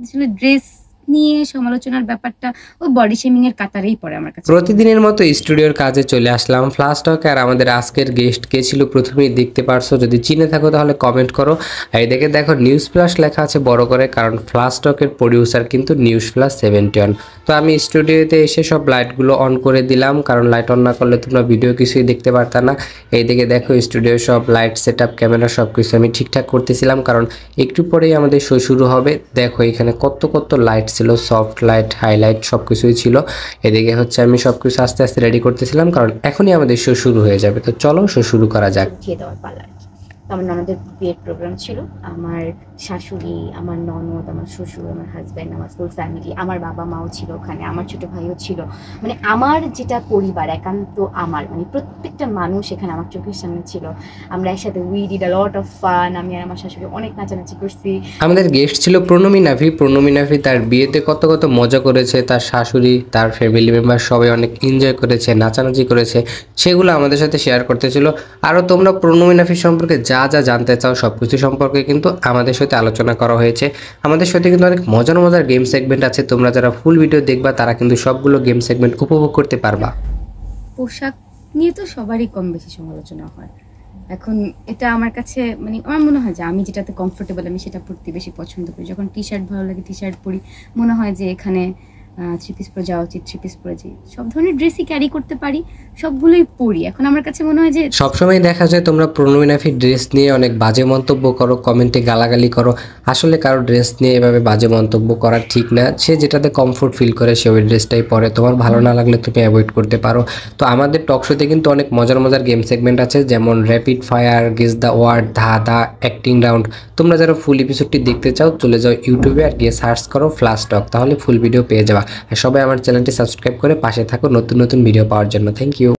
আসলে ড্রেস নিয়ে সমালোচনার ব্যাপারটা ও বডি শেমিং এর কাতারেই পড়ে আমার কাছে। প্রতিদিনের মতো স্টুডিওর কাজে চলে আসলাম ফ্লাশ টকে। আর আমাদের আজকের গেস্ট কে ছিল প্রথমেই দেখতে পারছো, যদি চিনে থাকো তাহলে কমেন্ট করো। এই দেখো নিউজ ফ্লাশ লেখা আছে বড় করে, কারণ ফ্লাশ টকের প্রডিউসার কিন্তু নিউজ ফ্লাশ 71। তো আমি স্টুডিওতে এসে সব লাইটগুলো অন করে দিলাম, কারণ লাইট অন না করলে তোমরা ভিডিও কিছুই দেখতে পারতা না। এই দেখো স্টুডিওর সব লাইট সেট আপ, ক্যামেরা সব কিছু আমি ঠিকঠাক করতেছিলাম, কারণ একটু পরেই আমাদের শো শুরু হবে। দেখো এখানে কত লাইট ছিল, সফট লাইট, হাইলাইট সব কিছুই ছিল। এদিকে হচ্ছে আমি সবকিছু আস্তে আস্তে রেডি করতেছিলাম, কারণ এখনই আমাদের শো শুরু হয়ে যাবে। তো চলো শো শুরু করা যাক। খেয়ে দেওয়ার পালা। আমার ননদের বিয়ের প্রোগ্রাম ছিল, আমার শাশুড়ি, আমার ননদ, আমার শ্বশুর, আমার হাজব্যান্ড, আমার ফুল ফ্যামিলি, আমার বাবা মাও ছিল ওখানে, আমার ছোট ভাইও ছিল। মানে আমার যেটা পরিবার একান্ত আমার, মানে প্রত্যেকটা মানুষ এখানে আমার চোখের সামনে ছিল। আমরা একসাথে we did a lot of fun. আমি আর আমার শাশুড়ি অনেক নাচানাচি করছি। আমাদের গেস্ট ছিল প্রণমী নাফি। প্রণমী নাফি তার বিয়েতে কত মজা করেছে, তার শাশুড়ি, তার ফ্যামিলি মেম্বার সবাই অনেক এনজয় করেছে, নাচানাচি করেছে, সেগুলো আমাদের সাথে শেয়ার করতেছিল। আরও তোমরা প্রণমী নাফি সম্পর্কে যা জানতে চাও সব কিছু সম্পর্কে কিন্তু আমাদের সাথে আলোচনা করা হয়েছে। আমাদের সাথে কিন্তু অনেক মজার গেম সেগমেন্ট আছে, তোমরা যারা ফুল ভিডিও দেখবা তারা কিন্তু সবগুলো গেম সেগমেন্ট উপভোগ করতে পারবা। পোশাক নিয়ে তো সবারই কম বেশি সমালোচনা হয়। এখন এটা আমার কাছে মানে আমার মনে হয় যে আমি যেটাতে কমফোর্টেবল আমি সেটা পরতে বেশি পছন্দ করি। যখন টি শার্ট ভালো লাগে টি শার্ট পরি, মনে হয় যে এখানে থ্রি পিস পরে যাওয়া উচিত, থ্রি পিস পরে যাই। সব ধরনের ড্রেসই ক্যারি করতে পারি, সবগুলোই পরি। এখন আমার কাছে মনে হয় যে সবসময় দেখা যায় তোমরা প্রণমী নাফির ড্রেস নিয়ে অনেক বাজে মন্তব্য করো, কমেন্টে গালাগালি করো। আসলে কারো ড্রেস নিয়ে এভাবে বাজে মন্তব্য করা ঠিক না। সে যেটাতে কমফোর্ট ফিল করে সে ওই ড্রেসটাই পরে। তোমার ভালো না লাগলে তুমি অ্যাভয়েড করতে পারো। তো আমাদের টক শোতে কিন্তু অনেক মজার গেম সেগমেন্ট আছে, যেমন rapid fire, guess the word, ধাঁধা, অ্যাক্টিং রাউন্ড। তোমরা যারা ফুল এপিসোডটি দেখতে চাও চলে যাও ইউটিউবে আর গিয়ে সার্চ করো ফ্লাশ টক, তাহলে ফুল ভিডিও পেয়ে যাবা। আর সবাই আমার চ্যানেলটি সাবস্ক্রাইব করে পাশে থাকো নতুন ভিডিও পাওয়ার জন্য। Thank you.